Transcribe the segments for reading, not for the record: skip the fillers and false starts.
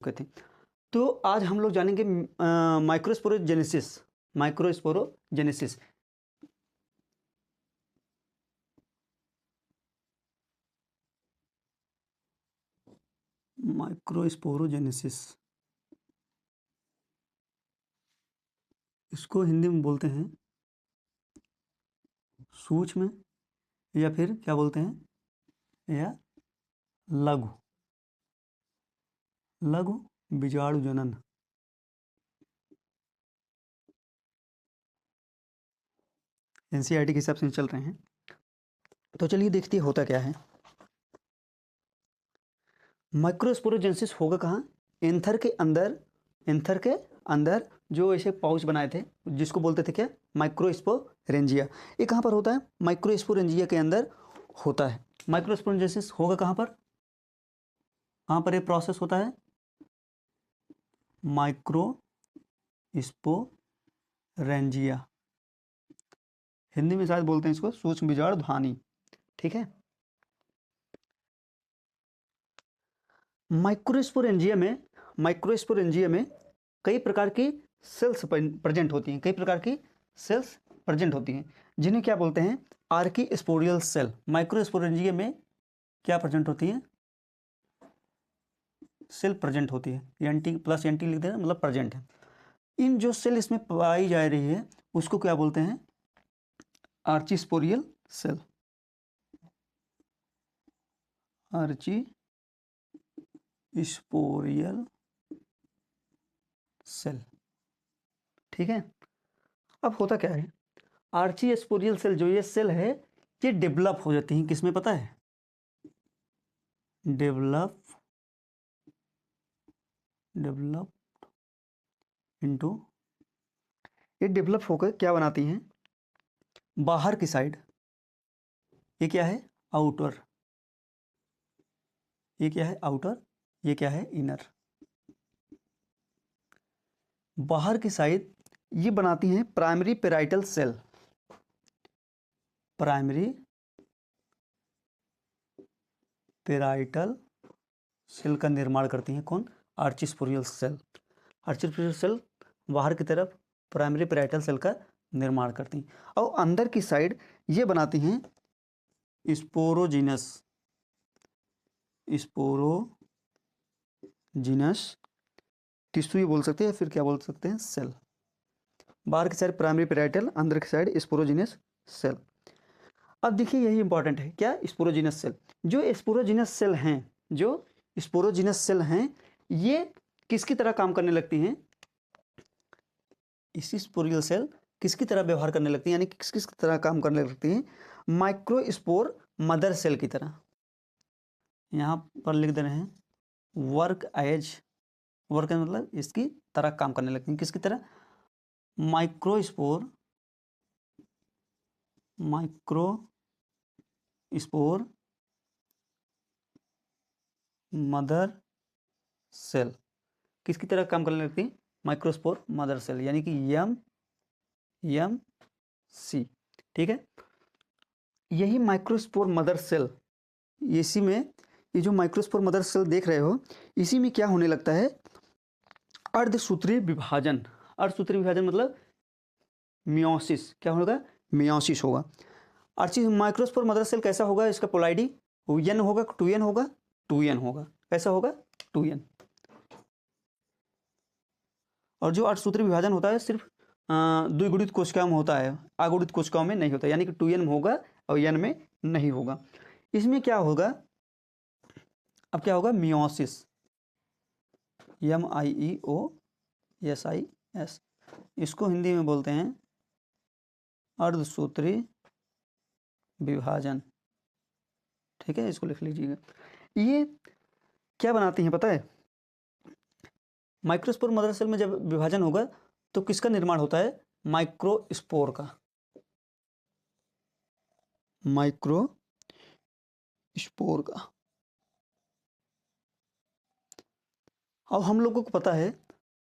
कहते हैं। तो आज हम लोग जानेंगे माइक्रोस्पोरोजेनेसिस। माइक्रोस्पोरोजेनेसिस माइक्रोस्पोरोजेनेसिस इसको हिंदी में बोलते हैं सूक्ष्म, या फिर क्या बोलते हैं, या लघु लघु बीजाणु जनन। एनसीईआरटी के हिसाब से चल रहे हैं। तो चलिए देखते हैं होता क्या है। माइक्रोस्पोरोजेनेसिस होगा कहाँ? एंथर के अंदर जो ऐसे पाउच बनाए थे जिसको बोलते थे क्या? माइक्रोस्पोरेंजिया। ये कहाँ पर होता है? माइक्रोस्पोरेंजिया के अंदर होता है। माइक्रोस्पोरोजेनेसिस होगा कहाँ पर? कहाँ पर ये प्रोसेस होता है? माइक्रोस्पोरेंजिया, हिंदी में शायद बोलते हैं इसको सूक्ष्म बीजाणु ध्वनि। ठीक है। माइक्रोस्पोरेंजिया में कई प्रकार की सेल्स प्रेजेंट होती हैं, जिन्हें क्या बोलते हैं? आर्कीस्पोरियल सेल। माइक्रोस्पोरेंजिया में क्या प्रेजेंट होती है? सेल प्रेजेंट होती है। एंटी प्लस एंटी लिख देना, मतलब प्रेजेंट है। इन जो सेल इसमें पाई जा रही है उसको क्या बोलते हैं? आर्चीस्पोरियल सेल। आर्चीस्पोरियल सेल। ठीक है। अब होता क्या है? आर्चीस्पोरियल सेल जो ये सेल है ये डेवलप हो जाती हैं किसमें पता है? डेवलप इनटू, ये डेवलप होकर क्या बनाती हैं? बाहर की साइड। ये क्या है? आउटर। ये क्या है? आउटर। ये क्या है? इनर। बाहर की साइड ये बनाती हैं primary parietal cell. Primary parietal cell का निर्माण करती हैं कौन? आर्चीस्पोरियल सेल। आर्चीस्पोरियल सेल बाहर की तरफ प्राइमरी पेराइटल सेल का निर्माण करती हैं, और अंदर की साइड ये बनाती हैं स्पोरोजिनस टिश्यू ये बोल सकते हैं, फिर क्या बोल सकते हैं? सेल। बाहर की साइड प्राइमरी पेराइटल, अंदर की साइड स्पोरोजिनस सेल। अब देखिए यही इंपॉर्टेंट है, क्या? Sporogenous cell. जो स्पोरोजिनस सेल हैं ये किसकी तरह काम करने लगती हैं? इसी स्पोरियल सेल किसकी तरह व्यवहार करने लगती हैं, यानी किस तरह काम करने लगती हैं? माइक्रोस्पोर मदर सेल की तरह। यहाँ पर लिख दे रहे हैं वर्क मतलब इसकी तरह काम करने लगती हैं। किसकी तरह? माइक्रोस्पोर मदर सेल किसकी तरह काम करने लगती है? माइक्रोस्पोर मदर सेल, यानी कि एम सी। ठीक है। यही माइक्रोस्पोर मदर सेल, इसी में ये जो माइक्रोस्पोर मदर सेल देख रहे हो, इसी में क्या होने लगता है? अर्धसूत्रीय विभाजन। अर्धसूत्रीय विभाजन मतलब मियोसिस। क्या होगा? मियोसिस होगा। माइक्रोस्पोर मदर सेल कैसा होगा? इसका पोलाइडी n होगा, 2n होगा, 2n होगा। कैसा होगा? 2n। और जो अर्धसूत्रीय विभाजन होता है सिर्फ द्विगुणित कोशिकाओं में होता है, अगुणित कोशिकाओं में नहीं होता, यानी कि 2n में होगा और n में नहीं होगा। इसमें क्या होगा? अब क्या होगा? Meiosis, MIEOSIS। इसको हिंदी में बोलते हैं अर्धसूत्रीय विभाजन। ठीक है, इसको लिख लीजिएगा। ये क्या बनाती हैं पता है? माइक्रोस्पोर मदर सेल में जब विभाजन होगा तो किसका निर्माण होता है? माइक्रोस्पोर का। अब हम लोगों को पता है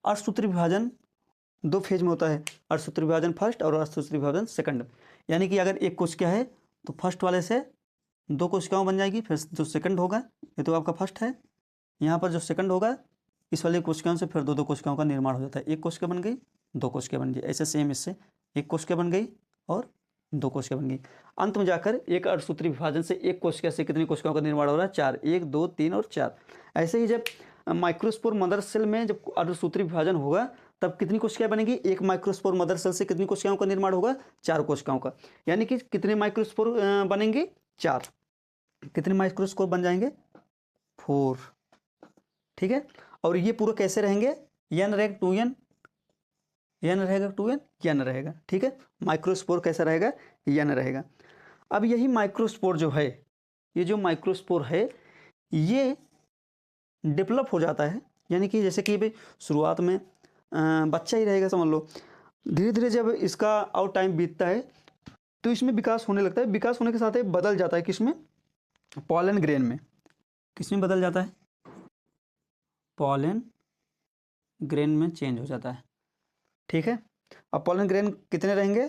अर्धसूत्रीय विभाजन 2 फेज में होता है, अर्धसूत्रीय विभाजन फर्स्ट और अर्धसूत्रीय विभाजन सेकंड। यानी कि अगर एक कोशिका है तो फर्स्ट वाले से 2 कोशिकाओं बन जाएगी, फिर जो सेकंड होगा, ये तो आपका फर्स्ट है, यहाँ पर जो सेकंड होगा इस वाले कोशिकाओं से फिर दो दो कोशिकाओं का निर्माण हो जाता है। एक कोशिका बन गई, दो कोशिका बन गई, ऐसे सेम इससे एक कोशिका बन गई और दो कोशिका बन गई। अंत में जाकर एक अर्धसूत्री विभाजन से एक कोशिका से कितनी कोशिकाओं का निर्माण हो रहा है? 4। 1 2 3 और 4। ऐसे ही जब माइक्रोस्पोर मदर सेल में जब अर्धसूत्री विभाजन होगा तब कितनी कोशिकाएं बनेगी? एक माइक्रोस्पोर मदर सेल से कितनी कोशिकाओं का निर्माण होगा? 4 कोशिकाओं का। यानी कि कितने माइक्रोस्पोर बनेंगे? 4। कितने माइक्रोस्कोप बन जाएंगे? 4। ठीक है। और ये पूरा कैसे रहेंगे? n रहेगा 2n, n रहेगा 2n, n रहेगा। ठीक है। माइक्रोस्पोर कैसा रहेगा? n रहेगा। अब यही माइक्रोस्पोर जो है, ये जो माइक्रोस्पोर है ये डेवलप हो जाता है, यानी कि जैसे कि भाई शुरुआत में बच्चा ही रहेगा समझ लो, धीरे धीरे जब इसका और टाइम बीतता है तो इसमें विकास होने लगता है। विकास होने के साथ ही बदल जाता है किसमें? पॉलन ग्रेन में। किसमें बदल जाता है? पॉलन ग्रेन में चेंज हो जाता है। ठीक है। अब पॉलन ग्रेन कितने रहेंगे?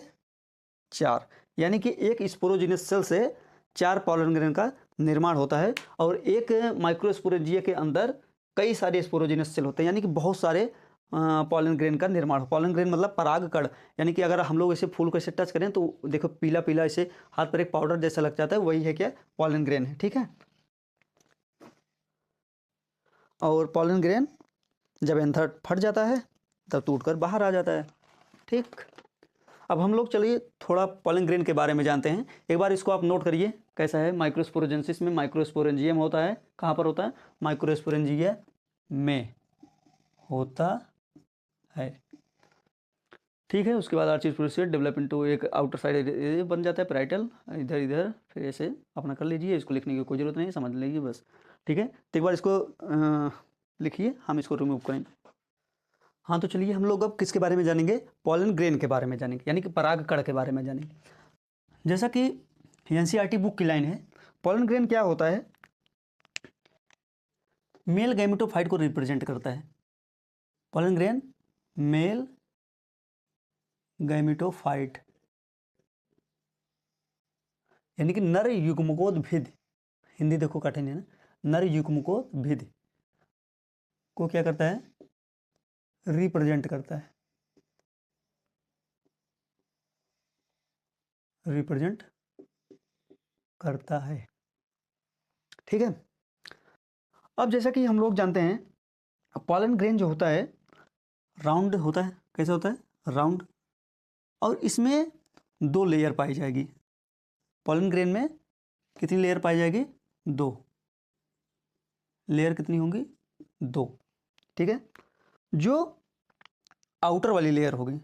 4। यानी कि एक स्पोरोजिनस सेल से 4 पॉलन ग्रेन का निर्माण होता है और एक माइक्रोस्पोरेंजिया के अंदर कई सारे स्पोरोजिनस सेल होते हैं, यानी कि बहुत सारे पॉलन ग्रेन का निर्माण हो। पॉलन ग्रेन मतलब परागकण, यानी कि अगर हम लोग ऐसे फूल को ऐसे टच करें तो देखो पीला पीला ऐसे हाथ पर एक पाउडर जैसा लग जाता है, वही है क्या? पॉलन ग्रेन है। ठीक है। और पॉलन ग्रेन जब एंथर फट जाता है तब टूटकर बाहर आ जाता है। ठीक। अब हम लोग चलिए थोड़ा पॉलन ग्रेन के बारे में जानते हैं। एक बार इसको आप नोट करिए कैसा है। माइक्रोस्पोरेंजिस में माइक्रोस्पोरेंजियम होता है। कहाँ पर होता है? माइक्रोस्पोरेंजिया में होता है। ठीक है। उसके बाद आर्चिस प्रोसीड डेवलप इनटू एक आउटर साइड बन जाता है पैराइटल, इधर इधर फिर ऐसे अपना कर लीजिए। इसको लिखने की कोई जरूरत नहीं, समझ लीजिए बस। ठीक है। तो एक बार इसको लिखिए, हम इसको रिमूव करेंगे। हाँ तो चलिए हम लोग अब किसके बारे में जानेंगे? पॉलन ग्रेन के बारे में जानेंगे, यानी कि परागकण के बारे में जानेंगे। जैसा कि एनसीईआरटी बुक की लाइन है, पॉलन ग्रेन क्या होता है? मेल गैमेटोफाइट को रिप्रेजेंट करता है। पॉलन ग्रेन मेल गैमेटोफाइट यानी कि नर युग्मकोद्भिद, हिंदी देखो कठिन है ना, नर युग्मकोद्भिद को क्या करता है? रिप्रेजेंट करता है, रिप्रेजेंट करता है। ठीक है। अब जैसा कि हम लोग जानते हैं पॉलन ग्रेन जो होता है राउंड होता है। कैसा होता है? राउंड। और इसमें 2 लेयर पाई जाएगी। पॉलन ग्रेन में कितनी लेयर पाई जाएगी? 2 लेयर। कितनी होंगी? 2। ठीक है। जो आउटर वाली लेयर होगी,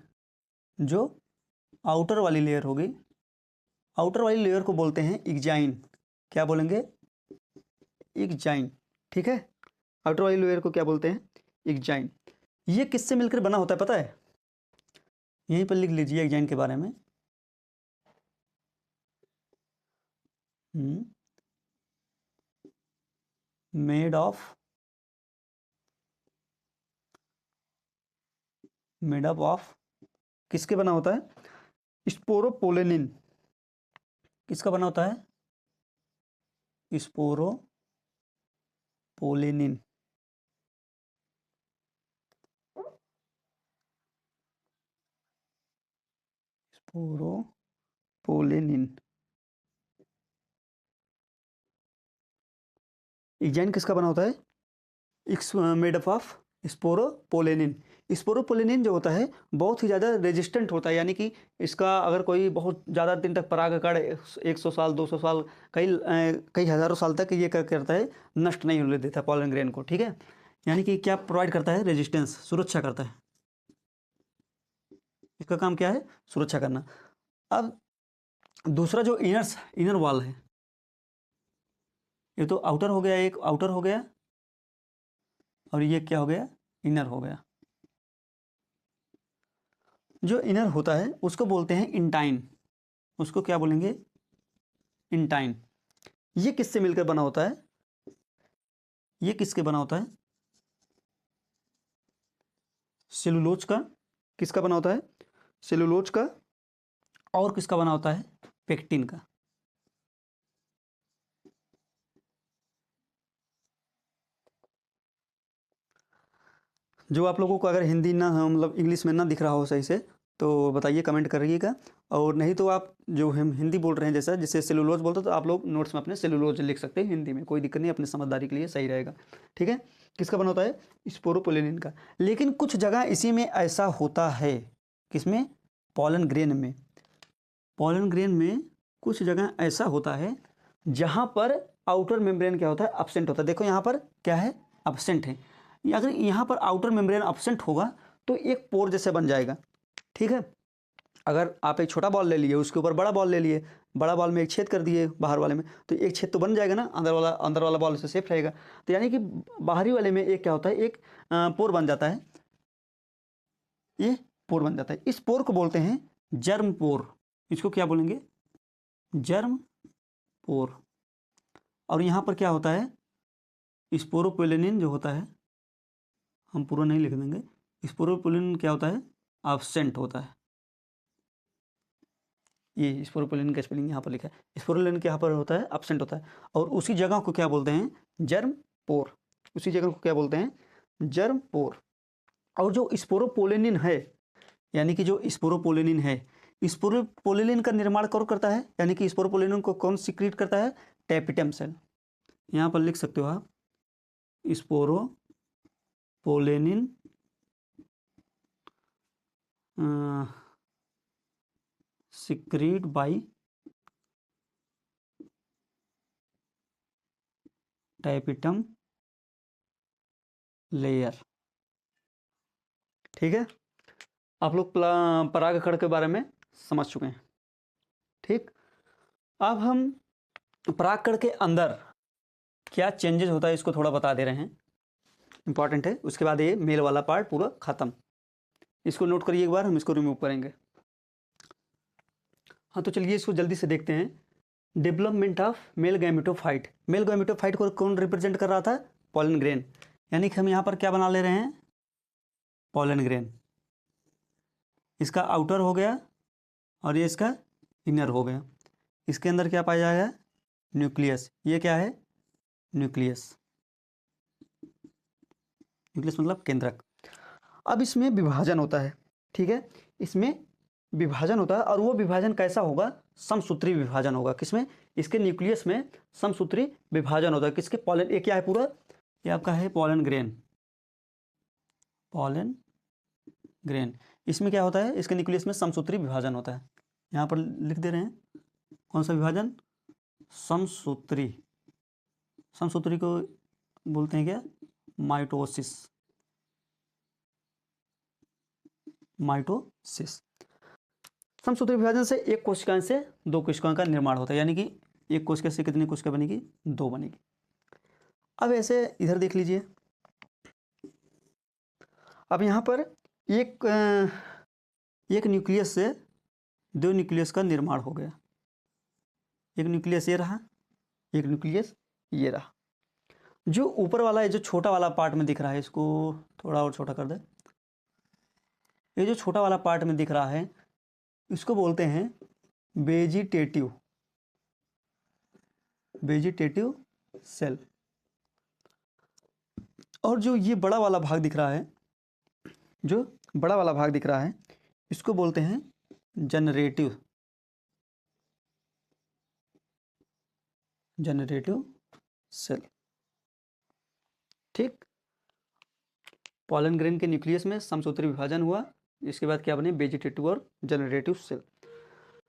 जो आउटर वाली लेयर होगी, आउटर वाली लेयर को बोलते हैं इग्जाइन। क्या बोलेंगे? इग्जाइन। ठीक है। आउटर वाली लेयर को क्या बोलते हैं? इग्जाइन। ये किससे मिलकर बना होता है पता है? यहीं पर लिख लीजिए इग्जाइन के बारे में। मेड ऑफ किसके बना होता है? स्पोरोपोलेनिन। किसका बना होता है? स्पोरोपोलेनिन। स्पोरोपोलेनिन। इग्जाइन किसका बना होता है? Made up of sporopollenin. Sporopollenin जो होता है बहुत ही ज़्यादा रेजिस्टेंट होता है, यानी कि इसका अगर कोई बहुत ज़्यादा दिन तक परागकण 100 साल 200 साल कई हज़ारों साल तक ये क्या करता है? नष्ट नहीं होने देता पॉलन ग्रेन को। ठीक है। यानी कि क्या प्रोवाइड करता है? रेजिस्टेंस, सुरक्षा करता है। इसका काम क्या है? सुरक्षा करना। अब दूसरा जो इनर वॉल है, ये तो आउटर हो गया, एक आउटर हो गया और ये क्या हो गया? इनर हो गया। जो इनर होता है उसको बोलते हैं इंटाइन। उसको क्या बोलेंगे? इंटाइन। ये किससे मिलकर बना होता है? ये किसके बना होता है? सेलुलोज का। किसका बना होता है? सेलुलोज का। और किसका बना होता है? पेक्टिन का। जो आप लोगों को अगर हिंदी ना मतलब इंग्लिश में ना दिख रहा हो सही से तो बताइए, कमेंट करिएगा। और नहीं तो आप जो हम हिंदी बोल रहे हैं जैसा, जैसे सेलुलोज बोलते हो, तो आप लोग नोट्स में अपने सेलुलोज लिख सकते हैं हिंदी में, कोई दिक्कत नहीं, अपनी समझदारी के लिए सही रहेगा। ठीक है, किसका बना होता है? स्पोरोपोलिन का। लेकिन कुछ जगह इसी में ऐसा होता है, किसमें? पॉलन ग्रेन में। पॉलन ग्रेन में कुछ जगह ऐसा होता है जहाँ पर आउटर मेम्ब्रेन क्या होता है? अब्सेंट होता है। देखो यहाँ पर क्या है? अब्सेंट है। अगर यहाँ पर आउटर मेम्ब्रेन अब्सेंट होगा तो एक पोर जैसे बन जाएगा। ठीक है, अगर आप एक छोटा बॉल ले लिए, उसके ऊपर बड़ा बॉल ले लिए, बड़ा बॉल में एक छेद कर दिए बाहर वाले में, तो एक छेद तो बन जाएगा ना, अंदर वाला बॉल से सेफ रहेगा। तो यानी कि बाहरी वाले में एक क्या होता है? एक पोर बन जाता है, ये पोर बन जाता है। इस पोर को बोलते हैं जर्म पोर। इसको क्या बोलेंगे? जर्म पोर। और यहाँ पर क्या होता है? स्पोरोपोलिन जो होता है, हम पूरा नहीं लिख देंगे, स्पोरोपोलिन क्या होता है? एब्सेंट होता है। ये स्पोरोपोलिन का स्पेलिंग यहाँ पर लिखा है, स्पोरोपोलिन क्या यहाँ पर होता है? एब्सेंट होता है। और उसी जगह को क्या बोलते हैं? जर्म पोर। उसी जगह को क्या बोलते हैं? जर्म पोर। और जो स्पोरोपोलिन है, यानी कि जो स्पोरोपोलिन है, स्पोरोपोलिन का निर्माण कौन करता है? यानी कि स्पोरोपोलिन को कौन सीक्रेट करता है? Tapetum cell. यहाँ पर लिख सकते हो आप, sporopollenin secrete by tapetum layer. ठीक है, आप लोग परागकण के बारे में समझ चुके हैं। ठीक, अब हम परागकण के अंदर क्या चेंजेस होता है इसको थोड़ा बता दे रहे हैं, इंपॉर्टेंट है। उसके बाद ये मेल वाला पार्ट पूरा खत्म। इसको नोट करिए एक बार, हम इसको रिमूव करेंगे। हाँ, तो चलिए इसको जल्दी से देखते हैं। Development of male gametophyte. Male gametophyte को कौन रिप्रेजेंट कर रहा था? Pollen grain. यानी कि हम यहाँ पर क्या बना ले रहे हैं? Pollen grain. इसका आउटर हो गया और ये इसका इनर हो गया। इसके अंदर क्या पाया जाएगा? न्यूक्लियस। ये क्या है? न्यूक्लियस। न्यूक्लियस मतलब केंद्रक। अब इसमें विभाजन होता है। ठीक है, इसमें विभाजन होता है, और वो विभाजन कैसा होगा? समसूत्री विभाजन होगा। किसमें? इसके न्यूक्लियस में समसूत्री विभाजन होता है। किसके? पॉलन। ये क्या है पूरा? ये आपका है पॉलन ग्रेन। Pollen grain. इसमें क्या होता है? इसके न्यूक्लियस में समसूत्री विभाजन होता है। यहाँ पर लिख दे रहे हैं, कौन सा विभाजन? समसूत्री। समसूत्री को बोलते हैं क्या? माइटोसिस। माइटोसिस। समसूत्री विभाजन से एक कोशिका से दो कोशिकाओं का निर्माण होता है, यानी कि एक कोशिका से कितनी कोशिका बनेगी? दो बनेगी। अब ऐसे इधर देख लीजिए, अब यहाँ पर एक न्यूक्लियस से दो न्यूक्लियस का निर्माण हो गया। एक न्यूक्लियस ये रहा, एक न्यूक्लियस ये रहा। जो ऊपर वाला है, जो छोटा वाला पार्ट में दिख रहा है, इसको थोड़ा और छोटा कर दे। ये जो छोटा वाला पार्ट में दिख रहा है, इसको बोलते हैं वेजिटेटिव सेल। और जो ये बड़ा वाला भाग दिख रहा है, जो बड़ा वाला भाग दिख रहा है, इसको बोलते हैं जनरेटिव सेल। ठीक, पॉलन ग्रेन के न्यूक्लियस में समसूत्री विभाजन हुआ, इसके बाद क्या बने? वेजिटेटिव और जनरेटिव सेल।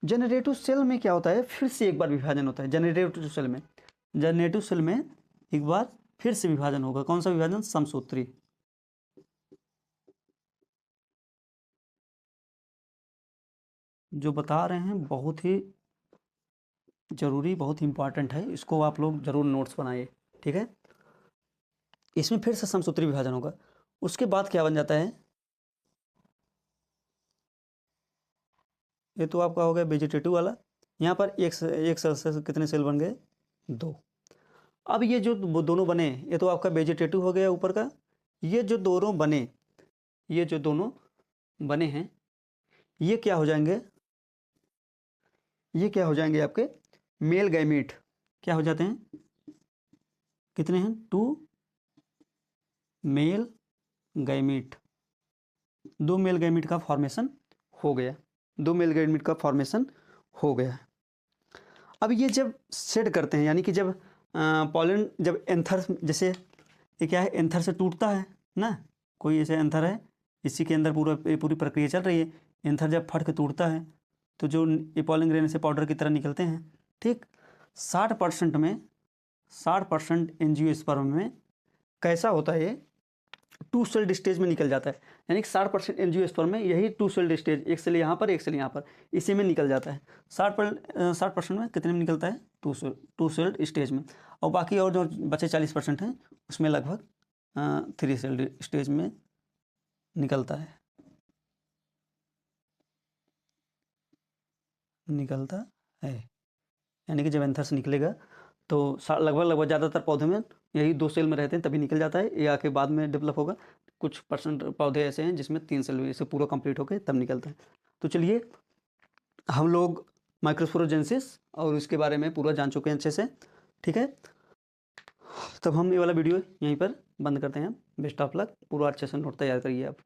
जनरेटिव सेल में क्या होता है? फिर से एक बार विभाजन होता है। जनरेटिव सेल में एक बार फिर से विभाजन होगा। कौन सा विभाजन? समसूत्री। जो बता रहे हैं बहुत ही जरूरी, बहुत ही इंपॉर्टेंट है, इसको आप लोग जरूर नोट्स बनाइए। ठीक है, इसमें फिर से समसूत्री विभाजन होगा। उसके बाद क्या बन जाता है? ये तो आपका हो गया वेजिटेटिव वाला। यहाँ पर एक सेल से कितने सेल बन गए? दो। अब ये जो दोनों बने, ये तो आपका वेजिटेटिव हो गया ऊपर का। ये जो दोनों बने हैं, ये क्या हो जाएंगे? ये क्या हो जाएंगे आपके? Male gamete. क्या हो जाते हैं? कितने हैं? 2 मेल गैमीट, 2 मेल गैमीट का फॉर्मेशन हो गया, 2 मेल गैमीट का फॉर्मेशन हो गया। अब ये जब शेड करते हैं, यानी कि जब पॉलन जब एंथर, जैसे ये क्या है, एंथर से टूटता है ना, कोई ऐसे एंथर है, इसी के अंदर पूरी प्रक्रिया चल रही है। एंथर जब फट के टूटता है तो जो ये पॉलन ग्रेन से पाउडर की तरह निकलते हैं, ठीक। 60% में, 60% एंजियोस्पर्म में कैसा होता है, ये 2 सेल्ड स्टेज में निकल जाता है। यानी कि 60% एंजियोस्पर्म में यही 2 सेल्ड स्टेज, एक सेल यहाँ पर, एक सेल यहाँ पर, इसी में निकल जाता है। 60% में कितने में निकलता है, 2 सेल्ड स्टेज में। और बाकी और जो बचे 40% हैं उसमें लगभग 3 सेल्ड स्टेज में निकलता है, यानी कि जब एंथर से निकलेगा तो लगभग ज़्यादातर पौधे में यही 2 सेल में रहते हैं, तभी निकल जाता है। ये आके बाद में डेवलप होगा। कुछ परसेंट पौधे ऐसे हैं जिसमें 3 सेल इसे पूरा कंप्लीट होकर तब निकलता है। तो चलिए, हम लोग माइक्रोस्पोरोजेंसिस और इसके बारे में पूरा जान चुके हैं अच्छे से, ठीक है। तब हम ये वाला वीडियो यहीं पर बंद करते हैं। बेस्ट ऑफ लक, पूरा अच्छे से नोट तैयार करिए आप।